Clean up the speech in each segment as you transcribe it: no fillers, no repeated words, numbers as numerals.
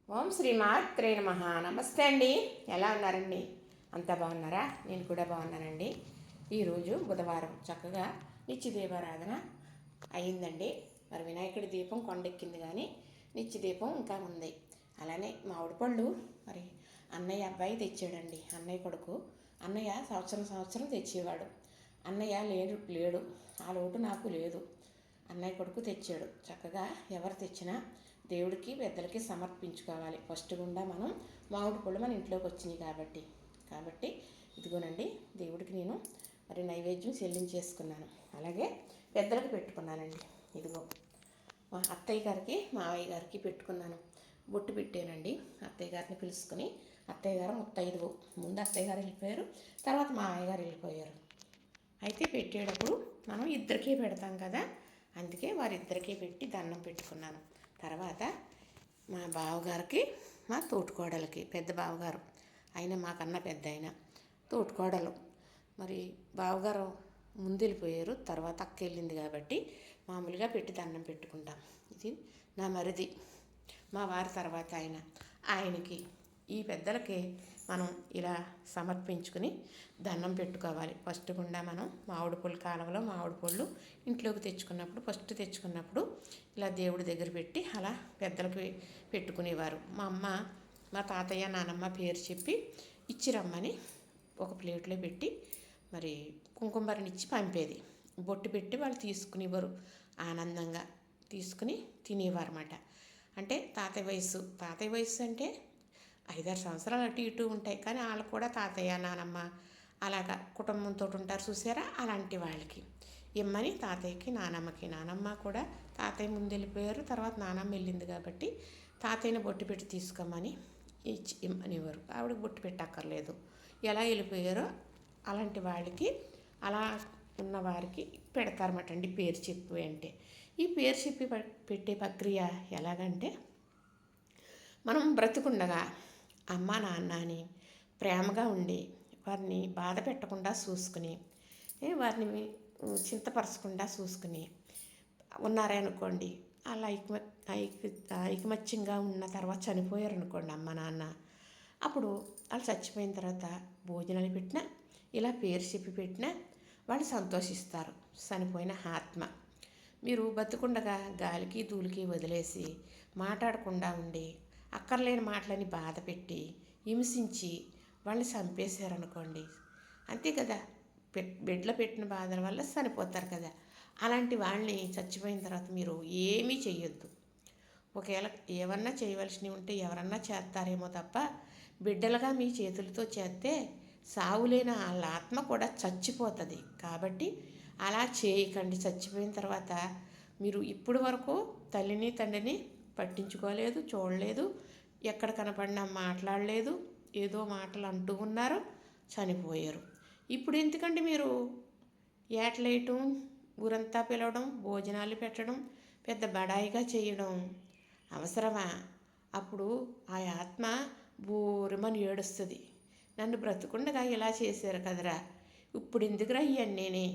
ఓం శ్రీ మాత్రే నమః. నమస్తే అండి. ఎలా ఉన్నారండి? అంతా బాగున్నారా? నేను కూడా బాగున్నానండి. ఈరోజు బుధవారం చక్కగా నిత్య దీపారాధన అయిందండి. మరి వినాయకుడి దీపం కొండెక్కింది, కానీ నిత్య దీపం ఇంకా ఉంది. అలానే మామిడి పళ్ళు మరి అన్నయ్య అబ్బాయి తెచ్చాడండి. అన్నయ్య కొడుకు. అన్నయ్య సంవత్సరం తెచ్చేవాడు. అన్నయ్య లేడు. ఆ లోటు నాకు లేదు. అన్నయ్య కొడుకు తెచ్చాడు. చక్కగా ఎవరు తెచ్చినా దేవుడికి పెద్దలకి సమర్పించుకోవాలి. ఫస్ట్ గుండా మనం మామిడి పళ్ళు మన ఇంట్లోకి వచ్చినాయి కాబట్టి ఇదిగోనండి, దేవుడికి నేను మరి నైవేద్యం చెల్లించేసుకున్నాను. అలాగే పెద్దలకు పెట్టుకున్నానండి. ఇదిగో మా అత్తయ్య గారికి మావయ్య గారికి పెట్టుకున్నాను. బొట్టు పెట్టానండి. అత్తయ్య గారిని పిలుచుకొని, అత్తయ్య గారు ముత్తైదువు. ముందు అత్తయ్య గారు వెళ్ళిపోయారు, తర్వాత మావయ్య గారు వెళ్ళిపోయారు. అయితే పెట్టేటప్పుడు మనం ఇద్దరికీ పెడతాం కదా, అందుకే వారిద్దరికీ పెట్టి దండం పెట్టుకున్నాను. తర్వాత మా బావగారికి, మా తోటికోడలకి, పెద్ద బావగారు ఆయన మాకన్నా పెద్ద ఆయన, తోటికోడలు మరి బావగారు ముందు వెళ్ళిపోయారు, తర్వాత అక్క వెళ్ళింది కాబట్టి మామూలుగా పెట్టి దండం పెట్టుకుంటాం. ఇది నా మరిది, మా వారి తర్వాత ఆయనకి ఈ పెద్దలకి మనం ఇలా సమర్పించుకుని దండం పెట్టుకోవాలి. ఫస్ట్ గుండా మనం మామిడి పళ్ళు కాలంలో మామిడి పళ్ళు ఇంట్లోకి తెచ్చుకున్నప్పుడు ఇలా దేవుడి దగ్గర పెట్టి అలా పెద్దలకి పెట్టుకునేవారు. మా అమ్మ, మా తాతయ్య, నానమ్మ పేరు చెప్పి ఇచ్చిరమ్మని ఒక ప్లేట్లో పెట్టి మరి కుంకుమరినిచ్చి పంపేది. బొట్టు పెట్టి వాళ్ళు తీసుకునేవారు. ఆనందంగా తీసుకుని తినేవారు అన్నమాట. అంటే తాతయ్య వయసు అంటే 5-6 సంవత్సరాలు అటు ఇటు ఉంటాయి, కానీ వాళ్ళు కూడా తాతయ్య, నానమ్మ అలాగా కుటుంబంతో ఉంటారు చూసారా, అలాంటి వాళ్ళకి ఇమ్మని తాతయ్యకి, నానమ్మ కూడా తాతయ్య ముందు వెళ్ళిపోయారు, తర్వాత నానమ్మ వెళ్ళింది కాబట్టి తాతయ్యని బొట్టు పెట్టి తీసుకోమని ఇచ్చి ఇమ్మనివ్వరు. ఆవిడకి బొట్టు పెట్టక్కర్లేదు. ఎలా వెళ్ళిపోయారో అలాంటి వాళ్ళకి, అలా ఉన్న వారికి పెడతారన్నమాట అండి పేరు చెప్పి. అంటే ఈ పేరు చెప్పి పెట్టే ప్రక్రియ ఎలాగంటే, మనం బ్రతుకుండగా అమ్మ నాన్న అని ప్రేమగా ఉండి వారిని బాధ పెట్టకుండా చూసుకుని, వారిని చింతపరచకుండా చూసుకుని ఉన్నారే అనుకోండి, అలా ఐకమత్యంగా ఉన్న తర్వాత చనిపోయారు అనుకోండి అమ్మ నాన్న, అప్పుడు వాళ్ళు చచ్చిపోయిన తర్వాత భోజనాలు పెట్టినా, ఇలా పేరు చెప్పి పెట్టినా వాళ్ళు సంతోషిస్తారు. చనిపోయిన ఆత్మ. మీరు బతుకుండగా గాలికి ధూళికి వదిలేసి మాట్లాడకుండా ఉండి అక్కర్లేని మాటలని బాధ పెట్టి హింసించి వాళ్ళని చంపేశారనుకోండి, అంతే కదా, బెడ్లో పెట్టిన బాధల వల్ల చనిపోతారు కదా. అలాంటి వాళ్ళని చచ్చిపోయిన తర్వాత మీరు ఏమీ చెయ్యొద్దు. ఒకవేళ ఏమన్నా చేయవలసినవి ఉంటే ఎవరన్నా చేస్తారేమో తప్ప, బిడ్డలుగా మీ చేతులతో చేస్తే సావులేని వాళ్ళ ఆత్మ కూడా చచ్చిపోతుంది. కాబట్టి అలా చేయకండి. చచ్చిపోయిన తర్వాత మీరు ఇప్పటి వరకు తల్లిని తండ్రిని పట్టించుకోలేదు, చూడలేదు, ఎక్కడ కనపడినా మాట్లాడలేదు, ఏదో మాటలు అంటూ ఉన్నారు, చనిపోయారు. ఇప్పుడు ఎందుకండి మీరు ఏటలేయటం, ఊరంతా పిలవడం, భోజనాలు పెట్టడం, పెద్ద బడాయిగా చేయడం అవసరమా? అప్పుడు ఆ ఆత్మ బోరుమని ఏడుస్తుంది. నన్ను బ్రతుకుండగా ఇలా చేశారు కదరా, ఇప్పుడు ఎందుకురా ఇవన్నీ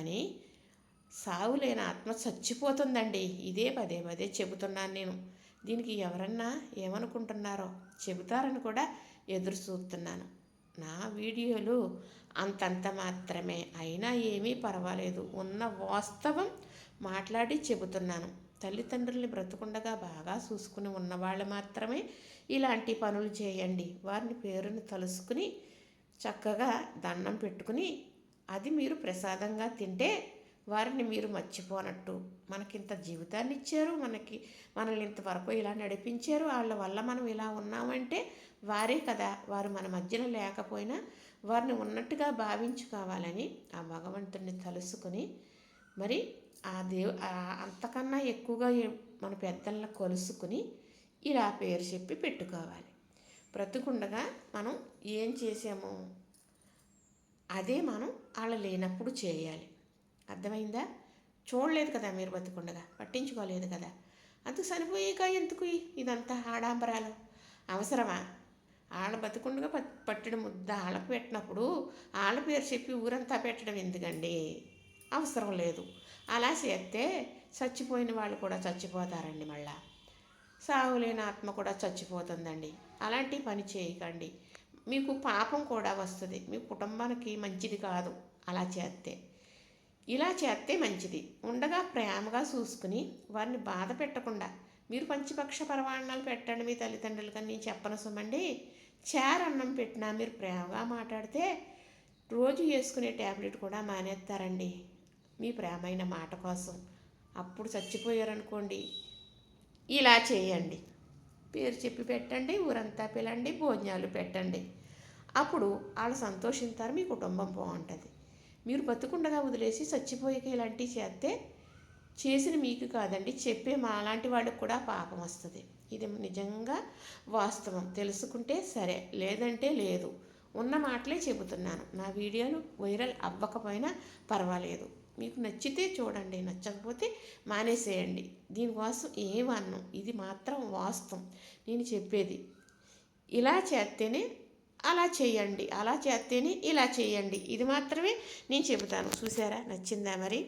అని. సావులేని ఆత్మ చచ్చిపోతుందండి. ఇదే పదే చెబుతున్నాను నేను. దీనికి ఎవరన్నా ఏమనుకుంటున్నారో చెబుతారని కూడా ఎదురు చూస్తున్నాను. నా వీడియోలు అంతంత మాత్రమే అయినా ఏమీ పర్వాలేదు, ఉన్న వాస్తవం మాట్లాడి చెబుతున్నాను. తల్లిదండ్రుల్ని బ్రతుకుండగా బాగా చూసుకుని ఉన్నవాళ్ళు మాత్రమే ఇలాంటి పనులు చేయండి. వారిని పేరుని తలుసుకుని చక్కగా దండం పెట్టుకుని అది మీరు ప్రసాదంగా తింటే వారిని మీరు మర్చిపోనట్టు. మనకింత జీవితాన్ని ఇచ్చారు, మనల్ని ఇంతవరకు ఇలా నడిపించారు, వాళ్ళ వల్ల మనం ఇలా ఉన్నామంటే వారే కదా. వారు మన మధ్యన లేకపోయినా వారిని ఉన్నట్టుగా భావించుకోవాలని ఆ భగవంతుడిని తలుసుకుని, మరి అంతకన్నా ఎక్కువగా మన పెద్దలను కొలుసుకుని ఇలా పేరు చెప్పి పెట్టుకోవాలి. బ్రతుకుండగా మనం ఏం చేసామో అదే మనం వాళ్ళ లేనప్పుడు చేయాలి. అర్థమైందా? చూడలేదు కదా మీరు, బతుకుండగా పట్టించుకోలేదు కదా, అంత చనిపోయాక ఎందుకు ఇదంతా ఆడంబరాలు అవసరమా? ఆళ్ళ బతుకుండగా పట్టడం ముద్ద ఆళ్ళకు పెట్టినప్పుడు ఆళ్ళ పేరు చెప్పి ఊరంతా పెట్టడం ఎందుకండి? అవసరం లేదు. అలా చేస్తే చచ్చిపోయిన వాళ్ళు కూడా చచ్చిపోతారండి. మళ్ళా సావులేని ఆత్మ కూడా చచ్చిపోతుందండి. అలాంటి పని చేయకండి. మీకు పాపం కూడా వస్తుంది. మీ కుటుంబానికి మంచిది కాదు అలా చేస్తే. ఇలా చేస్తే మంచిది. ఉండగా ప్రేమగా చూసుకుని వారిని బాధ పెట్టకుండా మీరు పంచపక్ష పరమాన్నాలు పెట్టండి మీ తల్లిదండ్రులకి నేను చెప్పను సుమండి. చారన్నం పెట్టినా మీరు ప్రేమగా మాట్లాడితే రోజు వేసుకునే ట్యాబ్లెట్ కూడా మానేస్తారండి మీ ప్రేమైన మాట కోసం. అప్పుడు చచ్చిపోయారనుకోండి, ఇలా చేయండి. పేరు చెప్పి పెట్టండి, ఊరంతా పిలండి, భోజనాలు పెట్టండి. అప్పుడు వాళ్ళు సంతోషిస్తారు, మీ కుటుంబం బాగుంటుంది. మీరు బతుకుండగా వదిలేసి చచ్చిపోయాక ఇలాంటివి చేస్తే చేసిన మీకు కాదండి, చెప్పే మాలాంటి వాళ్ళకి కూడా పాపం వస్తుంది. ఇది నిజంగా వాస్తవం. తెలుసుకుంటే సరే, లేదంటే లేదు. ఉన్న మాటలే చెబుతున్నాను. నా వీడియోలు వైరల్ అవ్వకపోయినా పర్వాలేదు. మీకు నచ్చితే చూడండి, నచ్చకపోతే మానేసేయండి. దీనికోసం ఏమన్ను, ఇది మాత్రం వాస్తవం నేను చెప్పేది. ఇలా చేస్తేనే అలా చేయండి, అలా చేస్తేనే ఇలా చేయండి. ఇది మాత్రమే నేను చెబుతాను. చూసారా, నచ్చిందా మరి?